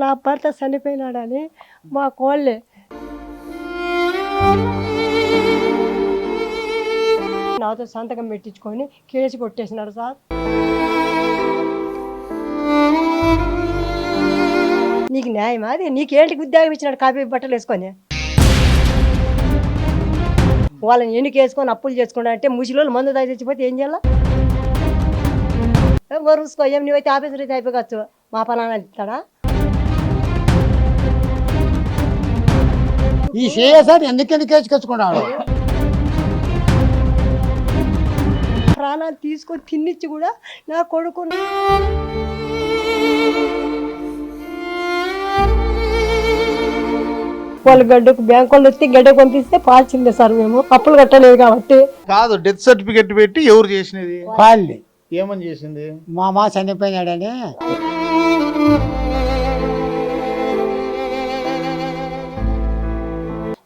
నా భర్త చనిపోయినాడని మా కోళ్ళే నాతో సంతకం పెట్టించుకొని కేసు కొట్టేసినాడు సార్. నీకు న్యాయమా? అది నీకేంటి ఉద్యోగం ఇచ్చినాడు కాపీ బట్టలు వేసుకొని? వాళ్ళని ఎన్నిక వేసుకొని అప్పులు చేసుకున్నా అంటే ముసిలోళ్ళు మందు తాగి తెచ్చిపోతే ఏం చేయాల? వరుసుకో ఏం నువ్వైతే ఆఫీసర్ అయితే అయిపోవచ్చు, మా పలానా ఇస్తాడా? ఈ సిఎస్ఆర్ ఎందుకు కేసుకొచ్చుకున్నాడు? ప్రాణాలు తీసుకొని తిన్నిచ్చి కూడా నా కొడుకు వాళ్ళు గడ్డకు బ్యాంకు వాళ్ళు వచ్చి గడ్డ పంపిస్తే పాల్చిందే సార్. మేము అప్పులు కట్టలేదు కాబట్టి. కాదు, డెత్ సర్టిఫికెట్ పెట్టి ఎవరు చేసినది? పాలి ఏమని చేసింది? మా చనిపోయినాడని.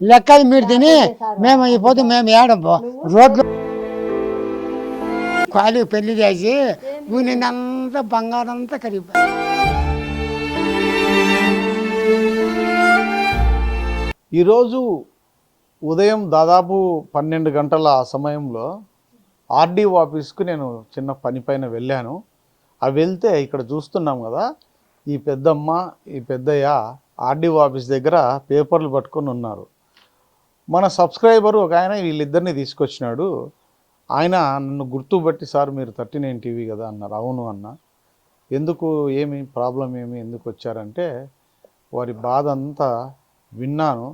లెక్కది మీరు తిని మేము అయిపోతే మేము ఏడం రోడ్లు ఖాళీ పెళ్లి చేసి నిన్నంతా బంగారం అంతా కరిగిపోయి. ఈరోజు ఉదయం దాదాపు 12 గంటల సమయంలో ఆర్డీఓ ఆఫీస్కు నేను చిన్న పని పైన వెళ్ళాను. అవి వెళ్తే ఇక్కడ చూస్తున్నాం కదా, ఈ పెద్దమ్మ ఈ పెద్దయ్య ఆర్డీఓ ఆఫీస్ దగ్గర పేపర్లు పట్టుకొని ఉన్నారు. మన సబ్స్క్రైబరు ఒక ఆయన వీళ్ళిద్దరిని తీసుకొచ్చినాడు. ఆయన నన్ను గుర్తుపట్టి, సార్ మీరు 39 టీవీ కదా అన్నారు. అవును అన్న. ఎందుకు, ఏమి ప్రాబ్లం, ఏమి ఎందుకు వచ్చారంటే వారి బాధ అంతా విన్నాను.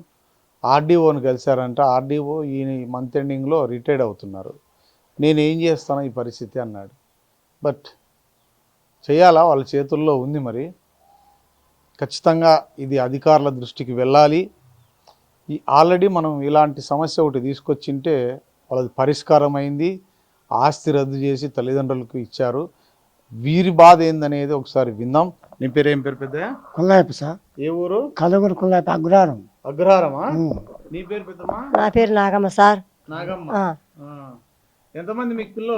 ఆర్డీఓని కలిశారంట. ఆర్డీఓ ఈ మంత్ ఎండింగ్లో రిటైర్డ్ అవుతున్నారు. నేను ఏం చేస్తాను ఈ పరిస్థితి అన్నాడు. బట్ చేయాలా, వాళ్ళ చేతుల్లో ఉంది. మరి ఖచ్చితంగా ఇది అధికారుల దృష్టికి వెళ్ళాలి. ఆల్రెడీ మనం ఇలాంటి సమస్య ఒకటి తీసుకొచ్చింటే వాళ్ళది పరిష్కారం అయింది. ఆస్తి రద్దు చేసి తల్లిదండ్రులకు ఇచ్చారు. వీరి బాధ ఏందనేది ఒకసారి విందాం. నీ పేరు ఏం పేరు? పెద్ద కుల్లాయపు సార్. ఏ ఊరు? కలుగురు కుల్లాయపు అగ్రహారం. అగ్రహారమా? నీ పేరు పెద్దమ్మా? నా పేరు నాగమ్మ సార్. నాగమ్మ. ఎంతమంది మీకు పిల్లలు?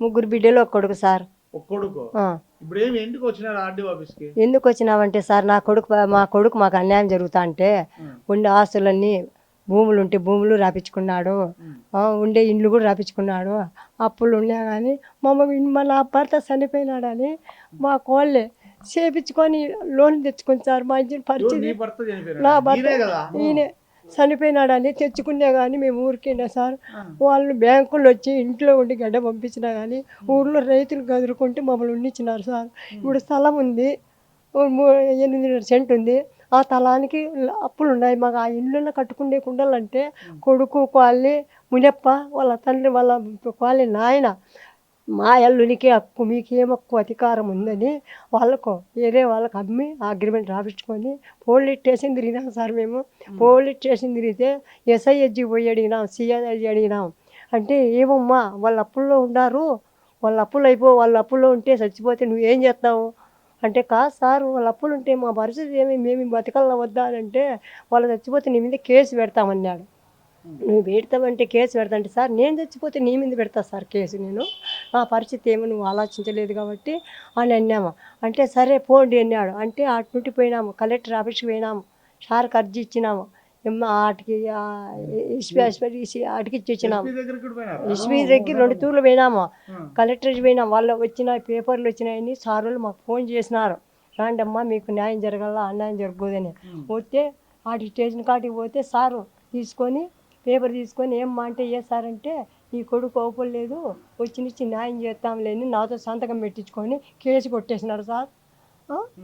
3 బిడ్డలు, 1 కొడుకు సార్. ఒక కొడుకు. ఇప్పుడు ఏమి ఎందుకు వచ్చినారు ఆర్డీఓ ఆఫీస్కి? ఎందుకు వచ్చినావంటే సార్, మా కొడుకు మాకు అన్యాయం జరుగుతా అంటే ఉండే ఆస్తులన్నీ భూములు ఉంటే భూములు రాపించుకున్నాడు, ఉండే ఇండ్లు కూడా రాపించుకున్నాడు. అప్పులు ఉన్నా కానీ నా భర్త చనిపోయినాడని మా కోళ్ళే చేపించుకొని లోన్ తెచ్చుకుని సార్. మా ఇంటి పరిస్థితి, నా భర్త ఈయనే చనిపోయినాడని తెచ్చుకున్నా కానీ మేము ఊరికినా సార్. వాళ్ళు బ్యాంకులు వచ్చి ఇంట్లో ఉండి గడ్డ పంపించినా కానీ ఊర్లో రైతులు గదురుకుంటే మమ్మల్ని ఉండిచ్చినారు సార్. ఇప్పుడు స్థలం ఉంది, 8 సెంట్ ఉంది. ఆ స్థలానికి అప్పులు ఉన్నాయి. మాకు ఆ ఇల్లులో కట్టుకునే కుండాలంటే కొడుకు కాళ్ళని మునప్ప వాళ్ళ తండ్రి వాళ్ళ కాళ్ళని నాయన మా అల్లునికి హక్కు, మీకేం హక్కు అధికారం ఉందని వాళ్ళకు వేరే వాళ్ళకి అమ్మి అగ్రిమెంట్ రాపించుకొని పోలీస్ స్టేషన్ తిరిగినాం సార్. మేము పోలీస్ స్టేషన్ తిరిగితే ఎస్ఐహెచ్కి పోయి అడిగినాం, సిఐ అడిగినాం. అంటే ఏమమ్మా వాళ్ళ అప్పుల్లో ఉన్నారు, వాళ్ళ అప్పుల్లో ఉంటే చచ్చిపోతే నువ్వేం చేస్తావు అంటే, కాదు సార్ వాళ్ళ అప్పులు ఉంటే మా పరిస్థితి ఏమి, మేము బతకాల వద్దా అంటే, వాళ్ళు చచ్చిపోతే నీ మీద కేసు పెడతామన్నాడు. నువ్వు పెడతావంటే కేసు పెడతాంటే, సార్ నేను చచ్చిపోతే నీ మీద పెడతా సార్ కేసు, నేను నా పరిస్థితి ఏమో నువ్వు ఆలోచించలేదు కాబట్టి అని అన్నాము. అంటే సరే పోండి అన్నాడు. అంటే అటు నుండి పోయినాము, కలెక్టర్ ఆఫీస్కి పోయినాము, సార్కి అర్జీ ఇచ్చినాము. ఆటికి ఆటికి ఇచ్చి వచ్చినాము. ఎస్పీ దగ్గర 2 తూర్లు పోయినాము, కలెక్టర్కి పోయినాము. వాళ్ళు వచ్చిన పేపర్లు వచ్చినాయని సార్లు మాకు ఫోన్ చేసినారు, రాండమ్మా మీకు న్యాయం జరగాల, అన్యాయం జరగబోదని. పోతే వాటి స్టేషన్ కాటికి పోతే సారు తీసుకొని పేపర్ తీసుకొని ఏమ్మా అంటే, ఏ సార్ అంటే ఈ కొడుకు ఓపలేదు, వచ్చి న్యాయం చేస్తాంలేని నాతో సంతకం పెట్టించుకొని కేసు కొట్టేసినారు సార్.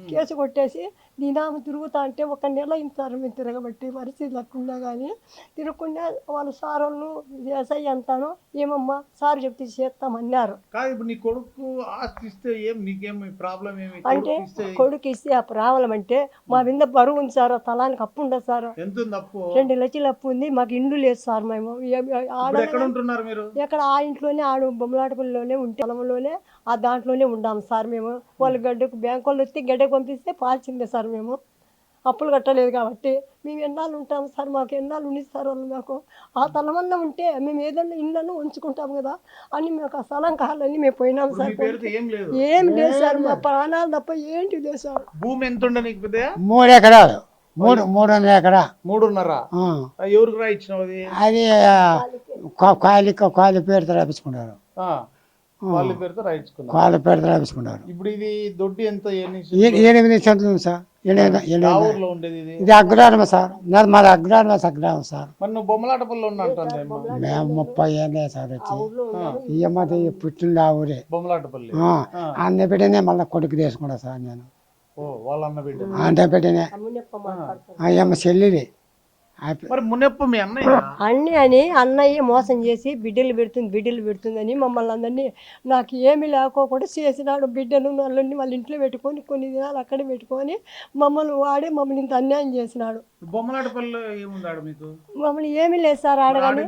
కేసు కొట్టేసి దినాము తిరుగుతా అంటే 1 నెల ఇంటారు మేము తిరగబట్టి పరిస్థితి లేకుండా. కానీ తిరగకుండా వాళ్ళు సార్ వాళ్ళు ఎస్ఐ అంటాను, ఏమమ్మా సార్ చెప్తే చేస్తామన్నారు. అంటే కొడుకు ఇస్తే ఆ ప్రాబ్లం అంటే మా మీద బరువు ఉంది సార్, తలానికి అప్పు ఉండదు సార్. 2 లక్షలు అప్పు ఉంది. మాకు ఇండ్లు లేదు సార్. మేము ఎక్కడ ఆ ఇంట్లోనే బొమ్మలాటపల్లిలోనే ఉంటే పొలంలోనే ఆ దాంట్లోనే ఉండాము సార్. మేము వాళ్ళ గడ్డకు బ్యాంకు వాళ్ళు వచ్చి గడ్డకు పంపిస్తే పాల్చిందే సార్. మేము అప్పులు కట్టలేదు కాబట్టి మేము ఎన్నాళ్ళు ఉంటాము సార్, మాకు ఎన్నాళ్ళు ఉండిస్తారు వాళ్ళు మాకు. ఆ తలమన్నా ఉంటే మేము ఏదన్నా ఇళ్ళను ఉంచుకుంటాం కదా అని మాకు ఆ స్థలం కావాలని మేము పోయినాం సార్. ఏం లేదు సార్, మా ప్రాణాలు తప్ప ఏంటి లేదు సార్. భూమి ఎంత ఉండే నీకు పెద్దయ్య? 3 ఎకరాలు, 300 ఎకరా. 3.5. ఎవరికి రాయించినావు అది? అది కాలి పేరుతో రాపించుకున్నారు. వాళ్ళ పేరుతో రాయించుకున్నా. కాళ్ళ పేరుతో రాపించుకున్నారు. ఇప్పుడు ఇది దొడ్డి ఎంత? 8 సెంట్లు ఉంది సార్. ఊర్లో ఉండేది ఇది? ఇది అగ్రహారం సార్, మాది అగ్రహారం అగ్రహారం సార్. మరి నువ్వు బొమ్మలాటపల్లిలో ఉన్నా అంటాను. మేము 30 ఏళ్ళే సార్ వచ్చి. ఈ అమ్మాయి పుట్టింది ఆ ఊరే బొమ్మలాటపల్లి. అన్న బిడ్డనే మళ్ళీ కొడుకు తీసుకున్నా సార్ నేను. వాళ్ళ అన్న బిడ్డ అన్న బిడ్డనే అయ్యమ్మ చెల్లిది. మరి మునెప్ప మీ అన్నయ్య అన్నీ అని అన్నయ్య మోసం చేసి బిడ్డలు పెడుతుందని మమ్మల్ని అందరినీ నాకు ఏమీ లేకోకుండా చేసినాడు. బిడ్డను వాళ్ళని వాళ్ళ ఇంట్లో పెట్టుకొని కొన్ని దినాలు అక్కడే పెట్టుకొని మమ్మల్ని వాడే మమ్మల్ని ఇంత అన్యాయం చేసినాడు. బొమ్మలాటపల్లిలో ఏముందాడు మీకు? మమ్మల్ని ఏమీ లేదు సార్ ఆడగానే.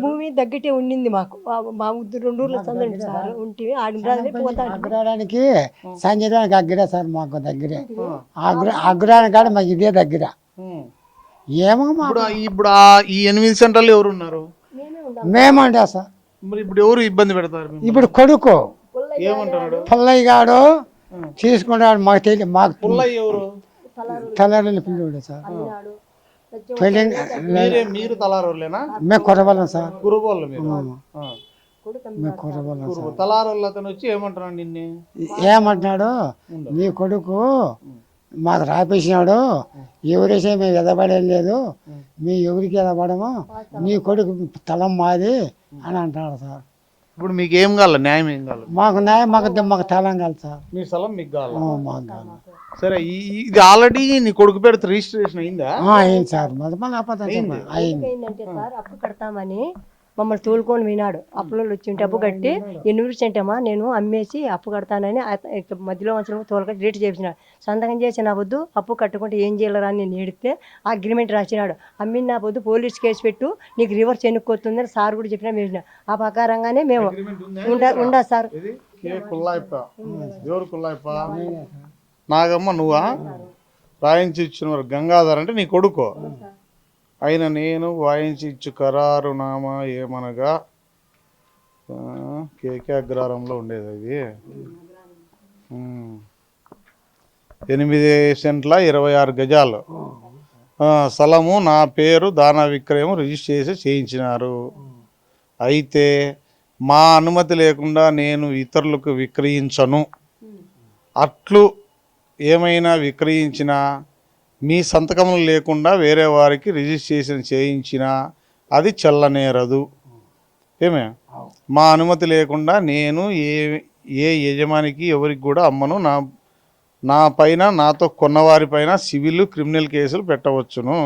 భూమి దగ్గటే ఉండింది మాకు. మా 2 ఊర్ల సందడి సార్ ఉంటే ఆడి పోతాడు. అగ్రహారానికి సంజయడానికి అగ్రే సార్, మాకు దగ్గరే. అగ్రహారం కాడ మాకు ఇదే దగ్గర. ఏమో ఇప్పుడు ఈ 8 సెంటర్లు ఎవరు ఉన్నారు? మేమంటే సార్. మరి ఇప్పుడు ఎవరు ఇబ్బంది పెడతారు? ఇప్పుడు కొడుకు ఏమంటున్నాడు? పుల్లయ్య గాడు తీసుకున్నాడు. మాకు తెలియదు. మాకు పుల్లయ్య ఎవరు? తలారి పిల్లడు సార్. మీరు తలారోళ్ళేనా? మేము కొరవలం సార్. కురుబోళ్ళు మీరు? మేము కొరవలం సార్. తలారోళ్ళు అతను వచ్చి ఏమంటున్నాడు నిన్ను? ఏమంటున్నాడు, నీ కొడుకు మాకు రాపేసినాడు, ఎవరేసే మేము ఎదబడేం లేదు, మేము ఎవరికి ఎదబడము, నీ కొడుకు తలం మాది అని అంటున్నాడు సార్. ఇప్పుడు మీకు ఏం కావాలి? న్యాయం ఏం కావాలి? మాకు న్యాయం, మాకు తలం కాదు సార్. మీ స్థలం మీకు కావాలి? మాకు కావాలి. సరే, ఇది ఆల్రెడీ నీ కొడుకు పేరు రిజిస్ట్రేషన్ అయిందా? అయింది సార్. మళ్ళీ అయింది. ఏంటంటే సార్ అప్పు కడతామని మమ్మల్ని తోలుకొని వినాడు. అప్పులో వచ్చింటే అప్పు కట్టి 800 సెంటమ్మా నేను అమ్మేసి అప్పు కడతానని మధ్యలో వంచడం తోలుకొని రేటు చేసినాడు. సంతకం చేసి నా వద్దు అప్పు కట్టుకుంటే ఏం చేయాలరా అని నేను ఏడితే అగ్రిమెంట్ రాసినాడు. అమ్మిన నా వద్దు పోలీస్ కేసు పెట్టు, నీకు రివర్స్ ఎన్నుకొస్తుందని సార్ కూడా చెప్పినా వేసిన. ఆ ప్రకారంగానే మేము ఉండా సార్. నాగమ్మ నువ్వా? రాయించి ఇచ్చిన గంగాధర్ అంటే నీ కొడుకు. అయిన నేను వాయించి ఇచ్చు ఖరారునామా ఏమనగా కేకే అగ్రహారంలో ఉండేది. అది 8 సెంట్ల 26 గజాలు స్థలము నా పేరు దాన విక్రయం రిజిస్ట్రేషన్ చేయించినారు. అయితే మా అనుమతి లేకుండా నేను ఇతరులకు విక్రయించను. అట్లు ఏమైనా విక్రయించినా మీ సంతకములు లేకుండా వేరే వారికి రిజిస్ట్రేషన్ చేయించినా అది చెల్లనేరదు. ఏమే? మా అనుమతి లేకుండా నేను ఏ యజమానికి ఎవరికి కూడా అమ్మను. నా పైన నాతో కొన్నవారిపైన సివిల్ క్రిమినల్ కేసులు పెట్టవచ్చును.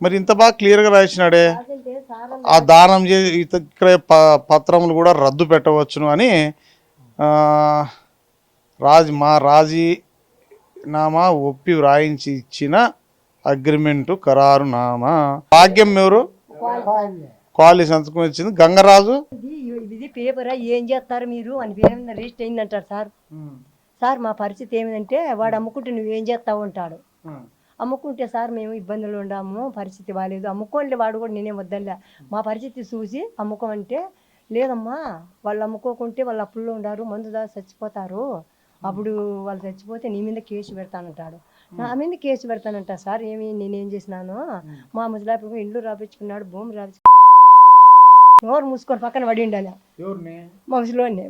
మరి ఇంత బాగా క్లియర్గా రాసినాడే. ఆ దానం చేసి ఇక్కడ పత్రములు కూడా రద్దు పెట్టవచ్చును అని మా రాజీనామా ఒప్పి వ్రాయించి ఇచ్చిన అగ్రిమెంటు ఖరారునామా. భాగ్యం ఎవరు? క్వాలి సంతకం ఇచ్చింది గంగరాజు. ఇది పేపరా ఏం చేస్తారు మీరు అని పేరు రిజిస్టర్ అయిందంటారు సార్. సార్ మా పరిస్థితి ఏమిటంటే వాడు అమ్ముకుంటే నువ్వేం చేస్తావు అంటాడు. అమ్ముకుంటే సార్ మేము ఇబ్బందులు ఉండాము, పరిస్థితి బాగాలేదు, అమ్ముకోండి. వాడు కూడా నేనే వద్దలే. మా పరిస్థితి చూసి అమ్ముకోమంటే లేదమ్మా వాళ్ళు అమ్ముకోకుంటే వాళ్ళు అప్పుల్లో ఉండారు, మందు దాకా చచ్చిపోతారు, అప్పుడు వాళ్ళు చచ్చిపోతే నీ మీద కేసు పెడతానంటాడు. నా మీద కేసు పెడతానంట. సార్ ఏమి నేనేం చేసినాను? మా ముసలాపు ఇల్లు రాపించుకున్నాడు, భూమి రాపించు నోరు మూసుకొని పక్కన పడి ఉండాలి. మనుషులోనే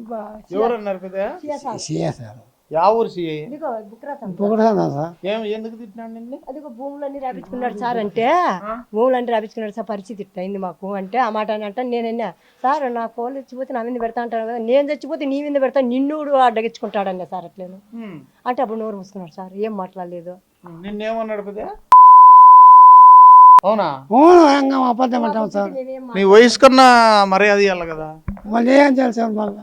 అదిగో భూములన్నీ రాపించుకున్నాడు సార్ అంటే, భూములన్నీ రాపించుకున్నాడు సార్, పరిస్థితి ఇట్లా మాకు అంటే ఆ మాట అని అంటే నేనన్నా సార్ నా కోళ్ళు చచ్చిపోతే నా మీద పెడతా అంటాను కదా, నేను చచ్చిపోతే నీ మీద పెడతా, నిన్ను అడ్డగించుకుంటాడన్నా సార్ అట్లేను అంటే అప్పుడు నోరు మూసుకున్నాడు సార్, ఏం మాట్లాడలేదు. నిన్నేమన్నాడు? అవునా? అబద్ధం అంటాం సార్. మీ వయసు కన్నా మర్యాద ఇవ్వాలి కదా. మళ్ళీ ఏం చేయాలి సార్? మళ్ళీ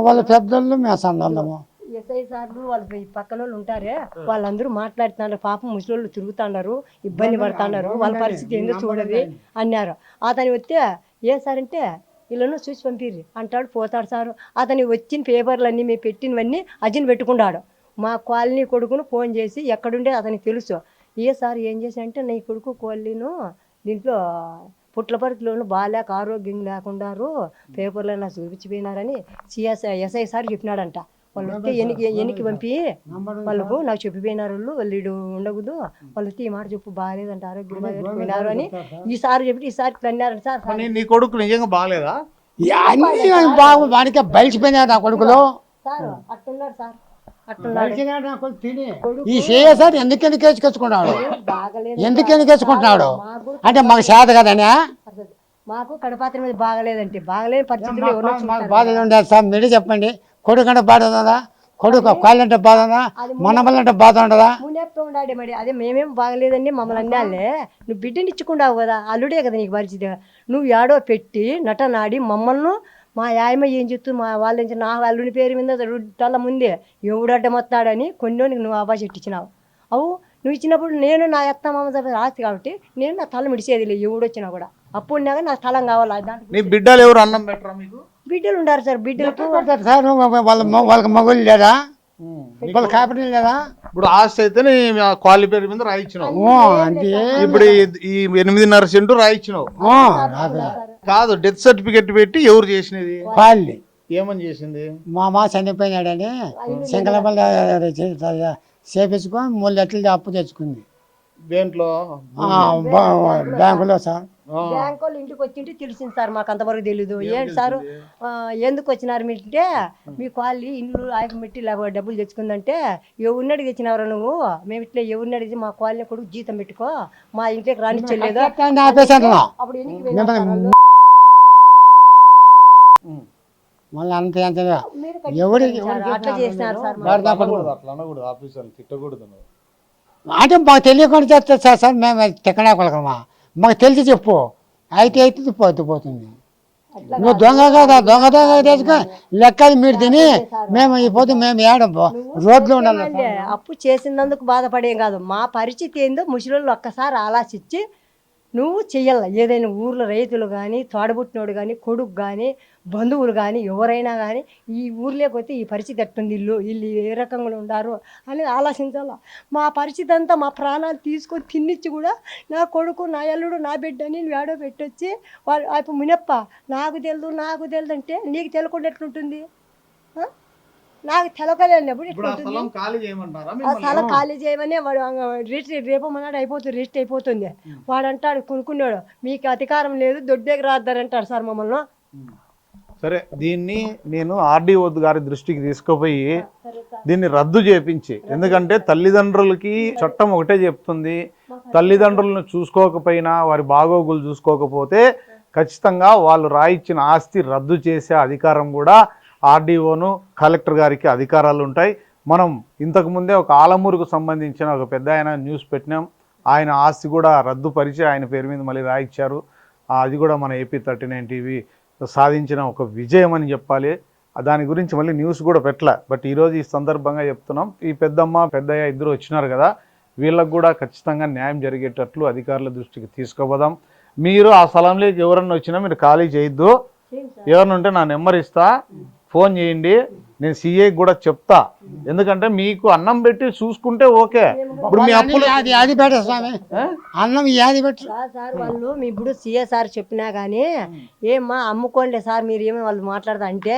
వాళ్ళ పెద్దోళ్ళు మేము సన్నోళ్ళము. ఎస్ఐ సార్లు వాళ్ళు పక్కన వాళ్ళు ఉంటారే వాళ్ళందరూ మాట్లాడుతున్నారు. పాపం ముసలోళ్ళు తిరుగుతున్నారు, ఇబ్బంది పడుతున్నారు, వాళ్ళ పరిస్థితి ఏందో చూడది అన్నారు. అతని వస్తే ఏ సార్ అంటే వీళ్ళను చూసి పంపిర్రి అంటాడు, పోతాడు సార్. అతని వచ్చిన పేపర్లన్నీ మేము పెట్టినవన్నీ అజిని పెట్టుకున్నాడు. మా కాలనీ కొడుకును ఫోన్ చేసి ఎక్కడుండే అతనికి తెలుసు. ఏ సార్ ఏం చేసి అంటే నీ కొడుకు కోళ్ళను దీంట్లో పుట్లపరిలోను బాగాలేక ఆరోగ్యం లేకుండారు పేపర్లో నాకు చూపించిపోయినారని ఎస్ఐ సార్ చెప్పినాడంట. వాళ్ళు వస్తే ఎన్నికి పంపి వాళ్ళకు నాకు చెప్పిపోయినారు వాళ్ళు ఉండకూడదు, వాళ్ళు వస్తే ఈ మాట చెప్పు బాగాలేదంట ఆరోగ్యం బాగాలేకపోయినారు అని ఈసారి చెప్పి ఈసారి అన్నారంట సార్. నీ కొడుకు నిజంగా బాగాలేదా? అన్ని బాగు వాడికే బలిసిపోయినాడు నా కొడుకులో. సార్ అట్టున్నాడు సార్, ఈ సిఎస్ఆర్ ఎందుకు వేసుకొచ్చుకుంటాడు, ఎందుకు వేసుకుంటున్నాడు అంటే మాకు చేత కదనే. మాకు కడపాత్ర మీద బాగలేదంటే బాగలేని పరిస్థితులు మాకు బాధ ఉండదు సార్, మీరే చెప్పండి. కొడుకు అంటే బాధ ఉందా, కొడుకు కాళ్ళంటే బాధ ఉందా, మనమల్లంటే బాధ ఉండదా? మునేప్తో ఉండాలి మరి. అదే మేమేం బాగలేదండి మమ్మల్ని అన్నాలే, నువ్వు బిడ్డని ఇచ్చుకుంటావు కదా, అల్లుడే కదా నీకు పరిస్థితి. నువ్వు ఏడో పెట్టి నటనాడి మమ్మల్ని మా యాయమ ఏం చెప్తూ మా వాళ్ళ నుంచి నా అల్లుని పేరు మీద తల ముందే ఎవడడ్డ మొత్తాడని కొన్ని నువ్వు ఆభాష ఇచ్చినావు. అవు నువ్వు ఇచ్చినప్పుడు నేను నా ఎత్త మామ ఆస్తి కాబట్టి నేను నా తల మిడిచేది లేదు ఎవడొచ్చినా కూడా. అప్పుడు ఉన్నాక నా స్థలం కావాలి. నీ బిడ్డలు ఎవరు అన్నం పెట్టరా మీకు? బిడ్డలు ఉండారు సార్, బిడ్డలకు సార్ వాళ్ళకి మగలు లేదా, వాళ్ళ కాపీ లేదా? ఇప్పుడు ఆస్తి అయితే కాలి పేరు మీద రాయించినావు, అంటే ఇప్పుడు ఈ 8.5 సెంటు రాయించినావు కాదు. డెత్ సర్టిఫికెట్ పెట్టి ఎవరు చేసినది? కాళ్ళి ఏమని చేసింది? మా చనిపోయినాడని శంకరపల్లి చేపించుకొని 3 లక్షలు అప్పు తెచ్చుకుంది. దేంట్లో? బ్యాంకులో సార్. బ్యాంక్ వాళ్ళు ఇంటికి వచ్చింటే తెలిసింది సార్, మాకు అంతవరకు తెలీదు. ఏంటి సారు ఎందుకు వచ్చినారు మీంటే, మీ కాళ్ళు ఇల్లు ఆయన పెట్టి డబ్బులు తెచ్చుకుందంటే ఎవరినడికి తెచ్చినారు నువ్వు, మేము ఇట్లా ఎవరినడిగి మా కాలనీ కొడుకు జీతం పెట్టుకో మా ఇంట్లోకి రానిచ్చలేదు. అప్పుడు మళ్ళీ అంత ఎవరికి అట్లా చేసినారు సార్. అట్లా అనకూడదు, ఆఫీసర్లు తిట్టకూడదు. అంటే మాకు తెలియకుండా చేస్తా సార్, మేము తిక్కనాకొలకమా, మాకు తెలిసి చెప్పు, అయితే పోతుంది. నువ్వు దొంగ కదా, దొంగ తెచ్చుకో లెక్కలు మీరు తిని మేము అయిపోతే మేము ఏడబ్బో రోడ్లో ఉండాలి. అప్పు చేసినందుకు బాధపడేం కాదు, మా పరిస్థితి ఏందో ముసలిళ్ళు ఒక్కసారి ఆలోచించి నువ్వు చెయ్యాల. ఏదైనా ఊర్లో రైతులు కానీ తోడబుట్టినోడు కానీ కొడుకు కానీ బంధువులు కానీ ఎవరైనా కానీ ఈ ఊర్లోకి పోతే ఈ పరిస్థితి ఎట్టుంది, వీళ్ళు ఏ రకంగా ఉండారు అని ఆలోచించాల. మా పరిస్థితి అంతా మా ప్రాణాలు తీసుకొని తిన్నిచ్చి కూడా నా కొడుకు నా అల్లుడు నా బిడ్డ అని వేడో పెట్టొచ్చి వాళ్ళు ఇప్పుడు మునప్ప నాకు తెలుదు అంటే నీకు తెలకుండా ఎట్లుంటుంది? నాకు తెలకలేనప్పుడు ఆ స్థలం ఖాళీ చేయమని వాడు రిజిస్టర్ రేపు మనాడు అయిపోతుంది, రిజిస్టర్ అయిపోతుంది. వాడు అంటాడు కొనుక్కున్నాడు మీకు అధికారం లేదు దొడ్డేకి రాద్దారంటాడు సార్ మమ్మల్ని. సరే, దీన్ని నేను ఆర్డీఓ గారి దృష్టికి తీసుకుపోయి దీన్ని రద్దు చేపించి, ఎందుకంటే తల్లిదండ్రులకి చట్టం ఒకటే చెప్తుంది, తల్లిదండ్రులను చూసుకోకపోయినా వారి బాగోగులు చూసుకోకపోతే ఖచ్చితంగా వాళ్ళు రాయిచ్చిన ఆస్తి రద్దు చేసే అధికారం కూడా ఆర్డీఓను కలెక్టర్ గారికి అధికారాలు ఉంటాయి. మనం ఇంతకుముందే ఒక ఆలమూరుకు సంబంధించిన ఒక పెద్ద ఆయన న్యూస్ పెట్టినాం, ఆయన ఆస్తి కూడా రద్దుపరిచి ఆయన పేరు మీద మళ్ళీ రాయిచ్చారు. అది కూడా మన ఏపీ 39 టీవీ సాధించిన ఒక విజయం అని చెప్పాలి. దాని గురించి మళ్ళీ న్యూస్ కూడా పెట్టలే, బట్ ఈరోజు ఈ సందర్భంగా చెప్తున్నాం. ఈ పెద్దమ్మ పెద్దయ్య ఇద్దరు వచ్చినారు కదా, వీళ్ళకు కూడా ఖచ్చితంగా న్యాయం జరిగేటట్లు అధికారుల దృష్టికి తీసుకుపోదాం. మీరు ఆ స్థలంలోకి ఎవరన్నా వచ్చినా మీరు ఖాళీ చేయొద్దు, ఎవరిని ఉంటే నా నెంబర్ ఇస్తా, ఫోన్ చేయండి, నేను సిఐకి కూడా చెప్తా. ఎందుకంటే మీకు అన్నం పెట్టి చూసుకుంటే ఓకే, ఇప్పుడు మీ అప్పులు అది పెట్ట స్వామి అన్నం యాది పెట్టు సార్. వాళ్ళు మీ ఇప్పుడు సిఎస్ఆర్ చెప్పినా కానీ ఏమ్మా అమ్ముకోండి సార్ మీరు ఏమో వాళ్ళు మాట్లాడతా అంటే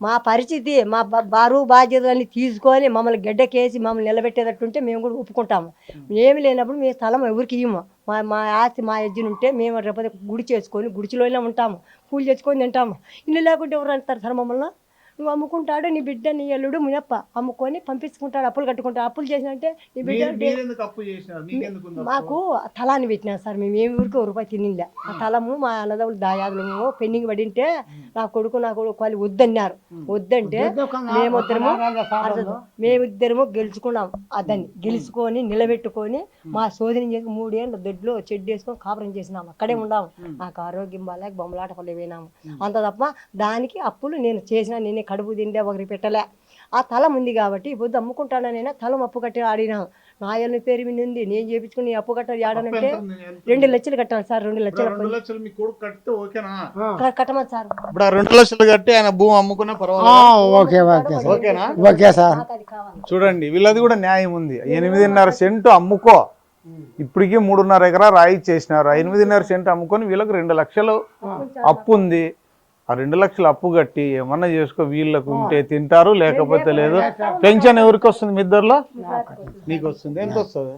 మా పరిస్థితి మా బరువు బాధ్యతలన్నీ తీసుకొని మమ్మల్ని గడ్డకేసి మమ్మల్ని నిలబెట్టేటట్టుంటే మేము కూడా ఒప్పుకుంటాము. ఏమి లేనప్పుడు మీ స్థలం ఎవరికి ఇవ్వము, మా ఆస్తి మా యజ్జును ఉంటే మేము రేపటి గుడి చేసుకొని గుడిచిలోనే ఉంటాము, కూలి చేసుకొని తింటాము. ఇల్లు లేకుంటే ఎవరు అంటారు సార్ మమ్మల్ని? నువ్వు అమ్ముకుంటాడు నీ బిడ్డ నీ అల్లుడు మునప్ప అమ్ముకొని పంపించుకుంటాడు, అప్పులు కట్టుకుంటాడు. అప్పులు చేసినంటే నీ బిడ్డ మాకు తలాన్ని పెట్టినా సార్, మేము ఏమి ఊరికి ₹1 తినిలే. ఆ తలము మా అన్నదమ్ములు దాయాదులు పెండింగ్ పడింటే నా కొడుకు వాళ్ళు వద్దన్నారు. వద్దంటే మేమిద్దరము గెలుచుకున్నాం. దాన్ని గెలుచుకొని నిలబెట్టుకొని మా సోదరిని చేసి 3 ఏళ్ళు దొడ్లో చెడ్డు వేసుకొని కాపురం చేసినాము, అక్కడే ఉన్నాము. నాకు ఆరోగ్యం బాగాలేక బొమ్మలాట పళ్ళు పోయినాము అంత తప్ప దానికి అప్పులు నేను చేసిన, నేనే కడుపు తిండే ఒకరికి పెట్టలే. ఆ తలం ఉంది కాబట్టి ఈ పొద్దు అమ్ముకుంటానైనా తలం అప్పు కట్టి ఆడినాం. నా ఎల్లు పేరు మీద ఉంది, నేను చేపించుకుని అప్పు కట్టాలి ఆడనంటే 2 లక్షలు కట్టాలి సార్. 2 లక్షలు 2 లక్షలు మీ కొడుకు కడితే ఓకేనా? కట్టమని సార్. ఇప్పుడు ఆ 2 లక్షలు కట్టి ఆయన భూమి అమ్ముకున్నా పర్వాలేదు. Okay okay sir. ఓకేనా? Okay sir. నాకు అది కావాలి. చూడండి వీళ్ళది కూడా న్యాయం ఉంది. 8.5 సెంటు అమ్ముకో, ఇప్పటికీ 3.5 ఎకరా రాయి చేసినారు. 8.5 సెంటు అమ్ముకొని వీళ్ళకి 2 లక్షలు అప్పు ఉంది. ఆ 2 లక్షలు అప్పు కట్టి ఏమన్నా చేసుకో, వీళ్ళకు ఉంటే తింటారు లేకపోతే లేదు. పెన్షన్ ఎవరికి వస్తుంది? మీ ఇద్దరులో నీకు వస్తుంది. ఎంత వస్తుంది?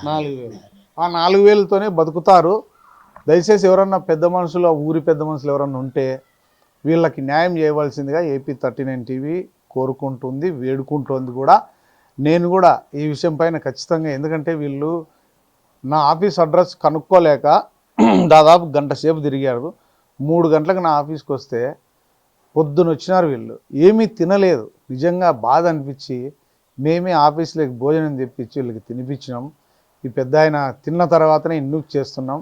4,000. ఆ 4,000తోనే బతుకుతారు. దయచేసి ఎవరన్నా పెద్ద మనుషులు, ఊరి పెద్ద మనుషులు ఎవరన్నా ఉంటే వీళ్ళకి న్యాయం చేయవలసిందిగా ఏపీ 39 టీవీ కోరుకుంటుంది, వేడుకుంటుంది కూడా. నేను కూడా ఈ విషయం పైన ఖచ్చితంగా, ఎందుకంటే వీళ్ళు నా ఆఫీస్ అడ్రస్ కనుక్కోలేక దాదాపు గంట సేపు తిరిగారు. 3 గంటలకు నా ఆఫీస్కి వస్తే పొద్దున వచ్చినారు. వీళ్ళు ఏమీ తినలేదు. నిజంగా బాధ అనిపించి మేమే ఆఫీస్లోకి భోజనం తెప్పించి వీళ్ళకి తినిపించినాం. ఈ పెద్ద ఆయన తిన్న తర్వాతనే ఇందుకు చేస్తున్నాం.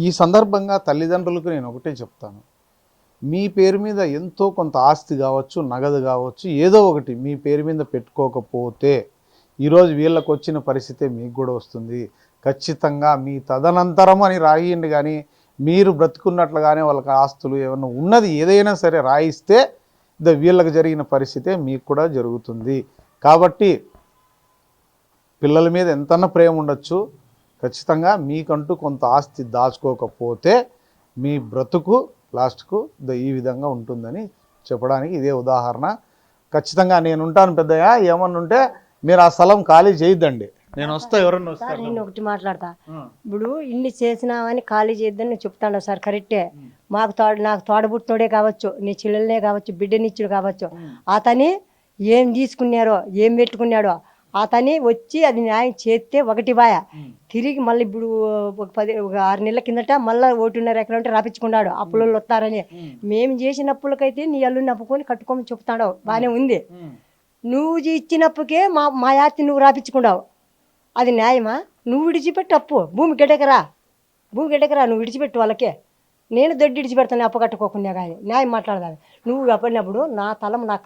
ఈ సందర్భంగా తల్లిదండ్రులకు నేను ఒకటే చెప్తాను, మీ పేరు మీద ఎంతో కొంత ఆస్తి కావచ్చు, నగదు కావచ్చు, ఏదో ఒకటి మీ పేరు మీద పెట్టుకోకపోతే ఈరోజు వీళ్ళకు వచ్చిన పరిస్థితే మీకు కూడా వస్తుంది. ఖచ్చితంగా మీ తదనంతరం అని రాయండి, కానీ మీరు బ్రతుకున్నట్లుగానే వాళ్ళకి ఆస్తులు ఏమన్నా ఉన్నది ఏదైనా సరే రాయిస్తే వీళ్ళకి జరిగిన పరిస్థితే మీకు కూడా జరుగుతుంది. కాబట్టి పిల్లల మీద ఎంతన్నా ప్రేమ ఉండొచ్చు, ఖచ్చితంగా మీకంటూ కొంత ఆస్తి దాచుకోకపోతే మీ బ్రతుకు లాస్ట్కు ఈ విధంగా ఉంటుందని చెప్పడానికి ఇదే ఉదాహరణ. ఖచ్చితంగా నేను ఉంటాను పెద్దయ్య, ఏమన్నా ఉంటే మీరు ఆ స్థలం ఖాళీ చేయొద్దండి, నేను వస్తా. ఎవరన్నా సార్ వస్తారు? నేను ఒకటి మాట్లాడతా. ఇప్పుడు ఇన్ని చేసినామని ఖాళీ చేద్దని నువ్వు చెప్తాను సార్, కరెక్టే. నాకు తోడబుట్టినోడే కావచ్చు, నీ చెల్లెలనే కావచ్చు, బిడ్డనిచ్చుడు కావచ్చు, అతని ఏం తీసుకున్నారో ఏం పెట్టుకున్నాడో అతని వచ్చి అది న్యాయం చేస్తే ఒకటి బాయ. తిరిగి మళ్ళీ ఇప్పుడు ఒక 6 నెలల కిందట మళ్ళీ 1.5 ఎకరం ఉంటే రాపించుకున్నాడు అప్పులు వస్తారని. మేము చేసిన అప్పులకైతే నీ అల్లుని నప్పుకొని కట్టుకోమని చెప్తాడు, బాగానే ఉంది. నువ్వు ఇచ్చినప్పుకే మా యాతి నువ్వు రాపించుకున్నావు, అది న్యాయమా? నువ్వు విడిచిపెట్టు అప్పు, భూమి గడ్డకరా నువ్వు విడిచిపెట్టు వాళ్ళకే. నేను దొడ్డి విడిచిపెడతాను అప్పు కట్టుకోకుండా, కానీ న్యాయం మాట్లాడదాను. నువ్వు అప్పటినప్పుడు నా తలం నాకు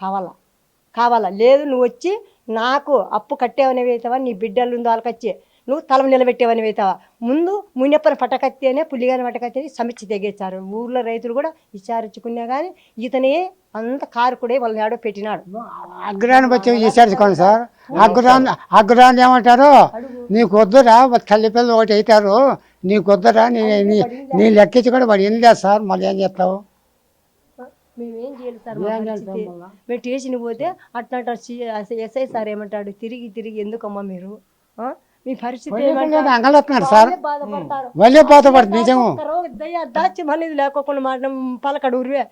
కావాలా లేదు, నువ్వు వచ్చి నాకు అప్పు కట్టేవని అవుతావా, నీ బిడ్డలు ఉందో వాళ్ళకొచ్చి నువ్వు తలం నిలబెట్టేవని అవుతావా. ముందు మునియప్పని పట్టకత్తేనే పుల్లిగాని పట్టకత్తేనే సమీక్ష తెగేచ్చారు. ఊర్లో రైతులు కూడా విచారించుకున్నా కానీ ఇతనే అంత కారుకుడే వాళ్ళని ఆడో పెట్టినాడు. అగ్రాన్ని వచ్చి విచారించుకోండి సార్. అగ్రాన్ని ఏమంటారు, నీకు వద్దురా తల్లి పిల్లలు ఒకటి అవుతారు, నీకు వద్దురా నీ లెక్కించి కూడా వాడు ఏం లేదు సార్. మళ్ళీ ఏం చేస్తావు? మేమేం చేయాలి సార్, మేము స్టేషన్ పోతే అట్లా ఎస్ఐ సార్ ఏమంటాడు, తిరిగి ఎందుకమ్మా మీరు మీ పరిస్థితి అంగలేస్తున్నాడు సార్. వాళ్ళే బాధపడుతుంది నిజము. దాచి మళ్ళీ లేకోకుండా మాట పలకడు ఊరివే.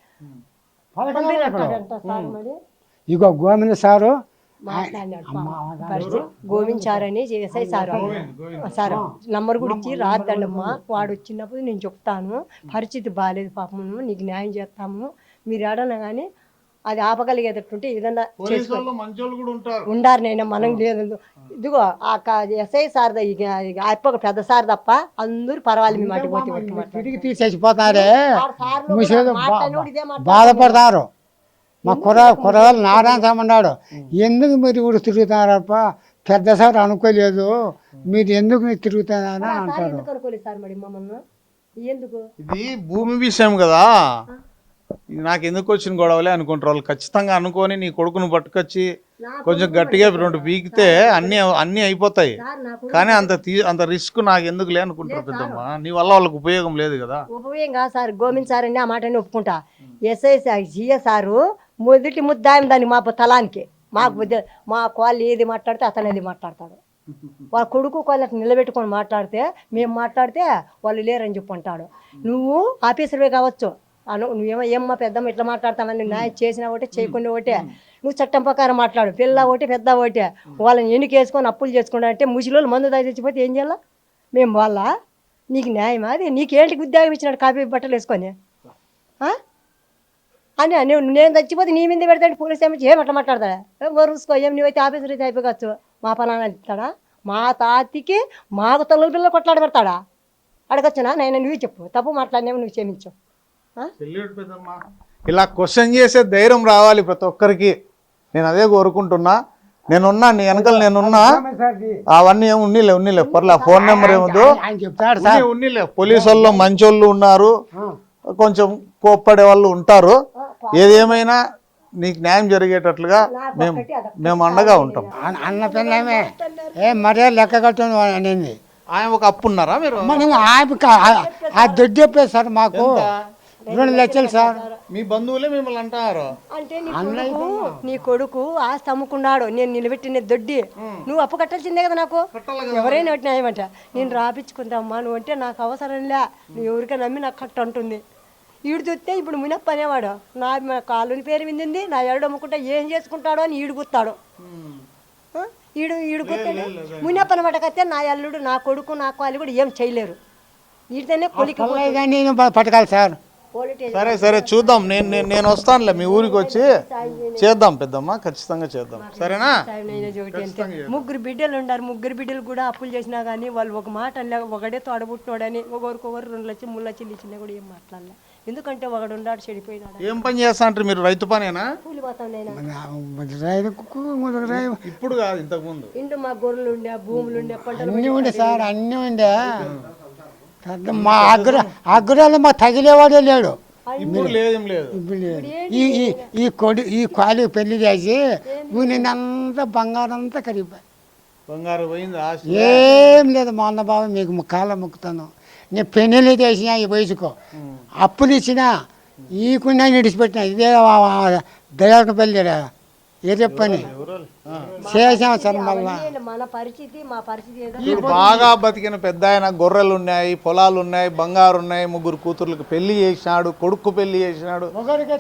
ఇగో గోవింద సారు గోవింద్ సార్ అని ఎస్ఐ సార్ నంబర్ కూడా ఇచ్చి రాద్దండమ్మా, వాడు వచ్చినప్పుడు నేను చెప్తాను, పరిస్థితి బాగాలేదు పాపము, నీకు న్యాయం చేస్తాము, మీరు ఏడన్నా కానీ అది ఆపగలిగేటట్టుంటే ఏదన్నా ఉండారు. నేను మనం లేదు. ఇదిగో ఆ ఎస్ఐ సార్ అప్ప పెద్ద సార్ తప్ప అందరూ పర్వాలేదు, మేము అటుపోతే తిరిగి తీసేసిపోతారే, బాధపడతారు. మా కుర్రవాళ్ళు నారాయణ సామన్నాడు, ఎందుకు మీరు ఊరు తిరుగుతున్నారప్ప, పెద్ద సార్ అనుకోలేదు, మీరు ఎందుకు తిరుగుతున్నారని అంటారు. ఇది భూమి విషయం కదా, నాకు ఎందుకు వచ్చిన గొడవలే అనుకుంటారు వాళ్ళు. ఖచ్చితంగా అనుకొని నీ కొడుకును పట్టుకొచ్చి కొంచెం గట్టిగా 2 పీకితే అన్నీ అయిపోతాయి. కానీ అంత రిస్క్ నాకు ఎందుకులే అనుకుంటారు పెద్దమ్మ. నీ వల్ల వాళ్ళకి ఉపయోగం లేదు కదా. ఉపయోగం కాదు సార్, గోవింద్ సార్ అని ఆ మాటని ఒప్పుకుంటా. ఎస్ఐ సారు మొదటి ముద్దాయం దాన్ని మా తలానికి మాకు మా వాళ్ళు ఏది మాట్లాడితే అతను ఏది మాట్లాడతాడు. వాళ్ళ కొడుకు వాళ్ళకి నిలబెట్టుకొని మాట్లాడితే మేము మాట్లాడితే వాళ్ళు లేరని చెప్పి అంటాడు. నువ్వు ఆఫీసర్వే కావచ్చు, నువ్వేమో పెద్దమ్మ ఇట్లా మాట్లాడతామని న్యాయం చేసినా ఒకటే చేయకుండా ఒకటే, నువ్వు చట్టం ప్రకారం మాట్లాడు, పిల్ల ఒకటి పెద్ద ఒకటే. వాళ్ళని ఎన్నికేసుకొని అప్పులు చేసుకున్నా అంటే ముసిలోళ్ళు మందు దాగి తెచ్చిపోతే ఏం చేయాలా మేము? వాళ్ళ నీకు న్యాయమా? అది నీకేంటికి ఉద్యోగం ఇచ్చినాడు కాపీ బట్టలు వేసుకొని అని నేను చచ్చిపోతే నీ మీద పెడతాడు పోలీస్ ఏమి ఏమట్లా మాట్లాడతాడా? చూసుకో, ఏం నువ్వైతే ఆఫీసర్ అయితే అయిపోవచ్చు, మా పలానా ఇస్తాడా? మా తాతికి మాకు తల్లుల పిల్లలు కొట్లాడి పెడతాడా? అడగచ్చునా? నేను నువ్వే చెప్పు, తప్పు మాట్లాడినేమో నువ్వు క్షమించు. ఇలా క్వశ్చన్ చేసే ధైర్యం రావాలి ప్రతి ఒక్కరికి. నేను అదే కోరుకుంటున్నా. నేనున్నా నీ వెనకాల నేనున్నా. అవన్నీ ఏమి ఉన్నీలే పర్లే. ఫోన్ నెంబర్ ఏమొద్దు. ఆయన చెప్తాడు సార్. ఉన్నీలే. పోలీసు వాళ్ళు మంచోళ్ళు ఉన్నారు, కొంచెం కోప్పడే వాళ్ళు ఉంటారు. ఏదేమైనా నీకు న్యాయం జరిగేటట్లుగా మేము అండగా ఉంటాం. అన్న పిల్లమే మరే లెక్క కట్టను అనేది. ఆయన ఒక అప్పు ఉన్నారా మీరు? మనం ఆ దొడ్డు చెప్పేది సార్ మాకు 2 లక్షలు సార్. మీ బంధువులే మిమ్మల్ని అంటారు. అంటే నీ కొడుకు ఆస్తి అమ్ముకున్నాడు, నేను నిలబెట్టిన దొడ్డి, నువ్వు అప్పు కట్టాల్సిందే కదా నాకు. ఎవరైనా పెట్టినాయమంట. నేను రాపించుకుంటామ్మా, నువ్వు అంటే నాకు అవసరంలే, నువ్వు ఎవరికై నమ్మి నాకు కట్ట అంటుంది. ఈడు చూస్తే ఇప్పుడు మునప్ప అనేవాడు నా కాలుని పేరు విందింది, నా ఎరడు అమ్ముకుంటా ఏం చేసుకుంటాడో అని ఈడు గుత్తాడు. ఈడు గుర్తాడు మునప్ప అనమాట. కత్తే నా అల్లుడు, నా కొడుకు, నా కాలు కూడా ఏం చేయలేరు. వీటితోనే కొలికి నేను పట్టకాలి సార్. సరే చూద్దాం. నేను వస్తానులే మీ ఊరికి వచ్చి చేద్దాం పెద్దమ్మ, ఖచ్చితంగా చేద్దాం. సరేనా? ముగ్గురు బిడ్డలు ఉన్నారు. ముగ్గురు బిడ్డలు కూడా అప్పులు చేసినా కానీ వాళ్ళు ఒక మాట అనలే. ఒకడే తోడబుట్టినోడని ఒకరికొకరు 2 లక్షలు 3 లక్షలు ఇచ్చినా కూడా ఏం మాట్లాడలే. ఎందుకంటే ఒకడు ఉన్నాడు, చెడిపోయినాడు. ఏం పని చేస్తా అంటారు మీరు? రైతు పనేనా? కూలిపోతాం. ఇప్పుడు కాదు, ఇంతకు ముందు ఇంటి మా గొర్రెలు ఉండే, భూములు ఉండే, పంటలు అన్నీ ఉండే సార్, అన్నీ ఉండే. మా అగ్రాలు మా తగిలేవాడే లేడు. ఇప్పుడు లేదేం లేదు. ఈ కాలు పెళ్లి చేసి ఊనిందంతా బంగారం అంతా కరిగిపోయి బంగారు పోయింది. ఏం లేదు. మా అన్న బాబు మీకు కాళ్ళ మొక్కుతాను. నేను పెళ్ళి చేసిన ఈ వయసుకు అప్పులు ఇచ్చినా ఈకుండా విడిచిపెట్టిన. ఇదే దయాలకు పెళ్ళి ఏ చెప్పని చేసాం సార్. మళ్ళా మన పరిస్థితి, మా పరిస్థితి ఇప్పుడు బాగా బతికిన పెద్ద ఆయన, గొర్రెలు ఉన్నాయి, పొలాలు ఉన్నాయి, బంగారు ఉన్నాయి, 3 కూతుర్లకు పెళ్లి చేసినాడు, కొడుకు పెళ్లి చేసినాడు.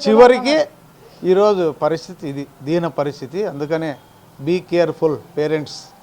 చివరికి ఈరోజు పరిస్థితి ఇది, దీన పరిస్థితి. అందుకనే బీ కేర్ఫుల్ పేరెంట్స్.